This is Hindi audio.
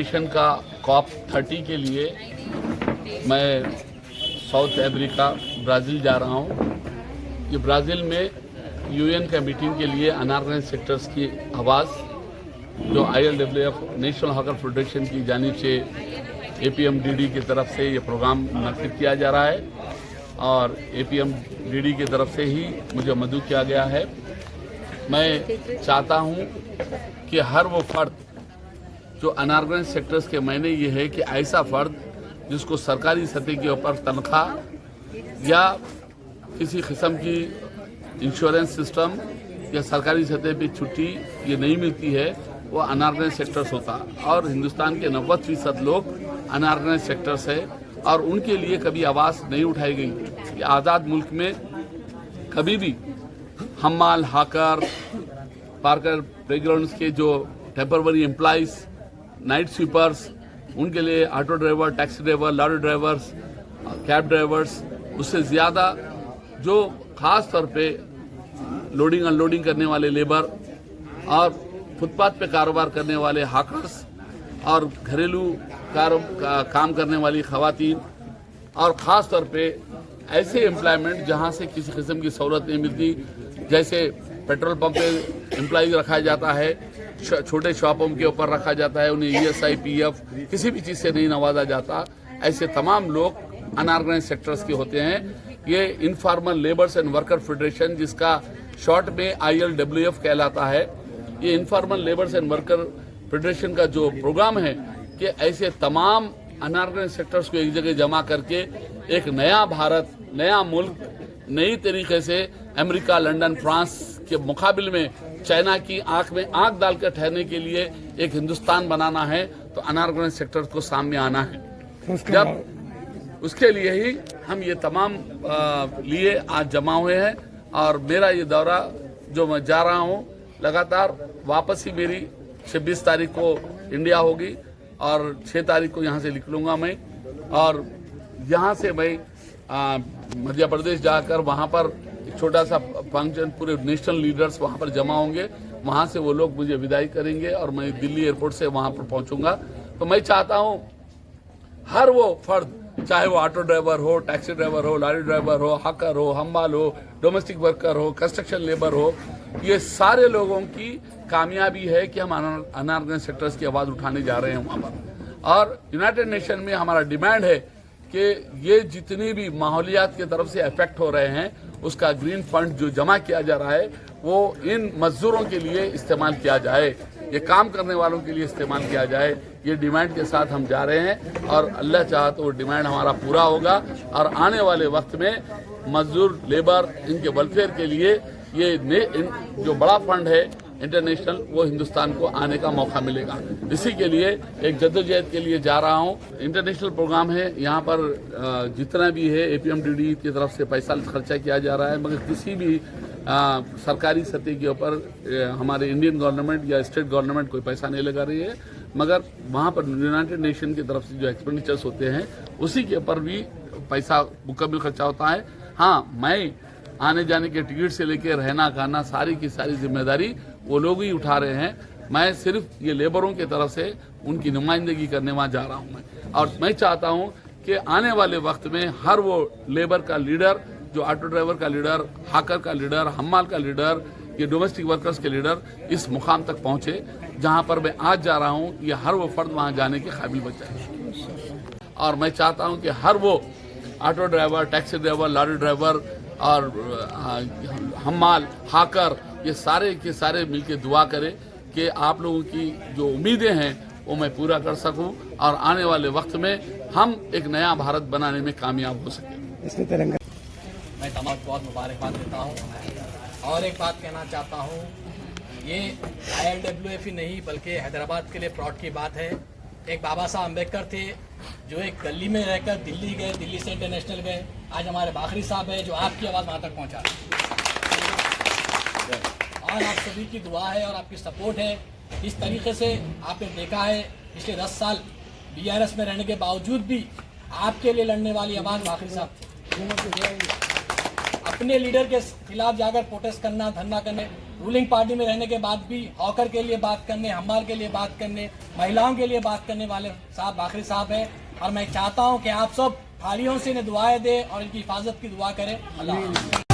नेशन का COP30 के लिए मैं साउथ अफ्रीका ब्राज़ील जा रहा हूँ। ये ब्राज़ील में UN का मीटिंग के लिए अनऑर्गेनाइज्ड सेक्टर्स की आवाज़ जो ILWF नेशनल हॉकर फेडरेशन की जानिब से APMDD की तरफ से ये प्रोग्राम मुनक़िद किया जा रहा है और APMDD की तरफ से ही मुझे मदऊ किया गया है। मैं चाहता हूँ कि हर वो फर्द जो अनऑर्गेनाइज्ड सेक्टर्स के मायने ये है कि ऐसा फर्द जिसको सरकारी सतह के ऊपर तनख्वाह या किसी किस्म की इंश्योरेंस सिस्टम या सरकारी सतह पे छुट्टी ये नहीं मिलती है, वो अनऑर्गेनाइज्ड सेक्टर्स होता। और हिंदुस्तान के 90% लोग अनऑर्गेनाइज्ड सेक्टर्स है और उनके लिए कभी आवाज़ नहीं उठाई गई। कि आज़ाद मुल्क में कभी भी हम्माल, हाकर, पार्कर प्लेग्राउंड्स के जो टेम्पररी एम्प्लॉइज, नाइट स्वीपर्स, उनके लिए auto driver, taxi driver, lorry drivers, cab drivers, उससे ज़्यादा जो ख़ास तौर पे लोडिंग अनलोडिंग करने वाले लेबर और फुटपाथ पे कारोबार करने वाले हाकर्स और घरेलू काम करने वाली खवातीन और ख़ास तौर पे ऐसे एम्प्लॉयमेंट जहाँ से किसी किस्म की सहूलत नहीं मिलती, जैसे पेट्रोल पंप पे एम्प्लॉय रखा जाता है, छोटे शॉपों के ऊपर रखा जाता है, उन्हें ESI, PF किसी भी चीज़ से नहीं नवाजा जाता। ऐसे तमाम लोग अनऑर्गेनाइज्ड सेक्टर्स के होते हैं। ये informal labours and worker federation, जिसका शॉर्ट में ILWF कहलाता है, ये informal labours and worker federation का जो प्रोग्राम है कि ऐसे तमाम अनऑर्गेनाइज्ड सेक्टर्स को एक जगह जमा करके एक नया भारत, नया मुल्क, नई तरीके से अमेरिका, लंदन, फ्रांस के मुकाबले में चाइना की आंख में आंख डालकर ठहरने के लिए एक हिंदुस्तान बनाना है, तो अनऑर्गेनाइज्ड सेक्टर्स को सामने आना है। जब उसके लिए ही हम ये तमाम लिए आज जमा हुए हैं और मेरा ये दौरा जो मैं जा रहा हूँ, लगातार वापस ही मेरी 26 तारीख को इंडिया होगी और 6 तारीख को यहाँ से निकलूँगा मैं। और यहाँ से मैं मध्य प्रदेश जाकर वहाँ पर एक छोटा सा फंक्शन, पूरे नेशनल लीडर्स वहाँ पर जमा होंगे, वहाँ से वो लोग मुझे विदाई करेंगे और मैं दिल्ली एयरपोर्ट से वहाँ पर पहुँचूँगा। तो मैं चाहता हूँ हर वो फर्द, चाहे वो ऑटो ड्राइवर हो, टैक्सी ड्राइवर हो, लॉरी ड्राइवर हो, हाकर हो, हम्माल हो, डोमेस्टिक वर्कर हो, कंस्ट्रक्शन लेबर हो, ये सारे लोगों की कामयाबी है कि हम अनऑर्गेनाइज्ड सेक्टर्स की आवाज़ उठाने जा रहे हैं वहाँ पर। और यूनाइटेड नेशन में हमारा डिमांड है कि ये जितनी भी माहौलियात की तरफ से अफेक्ट हो रहे हैं, उसका ग्रीन फंड जो जमा किया जा रहा है वो इन मजदूरों के लिए इस्तेमाल किया जाए, ये काम करने वालों के लिए इस्तेमाल किया जाए। ये डिमांड के साथ हम जा रहे हैं और अल्लाह चाहा तो वो डिमांड हमारा पूरा होगा और आने वाले वक्त में मजदूर, लेबर, इनके वेलफेयर के लिए ये जो बड़ा फंड है इंटरनेशनल, वो हिंदुस्तान को आने का मौका मिलेगा। इसी के लिए एक जद्दोजहद के लिए जा रहा हूँ। इंटरनेशनल प्रोग्राम है, यहाँ पर जितना भी है APMDD की तरफ से पैसा खर्चा किया जा रहा है, मगर किसी भी सरकारी सतह के ऊपर हमारे इंडियन गवर्नमेंट या स्टेट गवर्नमेंट कोई पैसा नहीं लगा रही है, मगर वहाँ पर यूनाइटेड नेशन की तरफ से जो एक्सपेंडिचर्स होते हैं उसी के ऊपर भी पैसा मुकम्मल खर्चा होता है। हाँ, मैं आने जाने के टिकट से लेकर रहना खाना सारी की सारी जिम्मेदारी वो लोग ही उठा रहे हैं। मैं सिर्फ ये लेबरों की तरफ से उनकी नुमाइंदगी करने वहाँ जा रहा हूँ मैं। और मैं चाहता हूँ कि आने वाले वक्त में हर वो लेबर का लीडर, जो ऑटो ड्राइवर का लीडर, हाकर का लीडर, हम्माल का लीडर, ये डोमेस्टिक वर्कर्स के लीडर इस मुकाम तक पहुँचे जहाँ पर मैं आज जा रहा हूँ। ये हर वो फर्द वहाँ जाने के काबिल बन जाए। और मैं चाहता हूँ कि हर वो auto driver, taxi driver, lorry driver और हम्माल, हाकर, ये सारे के सारे मिलकर दुआ करें कि आप लोगों की जो उम्मीदें हैं वो मैं पूरा कर सकूं और आने वाले वक्त में हम एक नया भारत बनाने में कामयाब हो सकें। मैं तमाम बहुत मुबारकबाद देता हूं और एक बात कहना चाहता हूं, ये ILWF ही नहीं बल्कि हैदराबाद के लिए प्राउड की बात है। एक बाबा साहब अम्बेडकर थे जो एक गली में रहकर दिल्ली गए, दिल्ली से इंटरनेशनल गए। आज हमारे बाखरी साहब है जो आपकी आवाज़ वहाँ तक पहुँचा और आप सभी की दुआ है और आपकी सपोर्ट है। इस तरीके से आपने देखा है पिछले 10 साल BRS में रहने के बावजूद भी आपके लिए लड़ने वाली आवाज़ बाखरी साहब थी। अब अपने लीडर के खिलाफ जाकर प्रोटेस्ट करना, धरना करने, रूलिंग पार्टी में रहने के बाद भी हॉकर के लिए बात करने, हमार के लिए बात करने, महिलाओं के लिए बात करने वाले साहब बाकरी साहब हैं। और मैं चाहता हूं कि आप सब थालियों से इन्हें दुआएं दें और इनकी हिफाजत की दुआ करें। अल्लाह।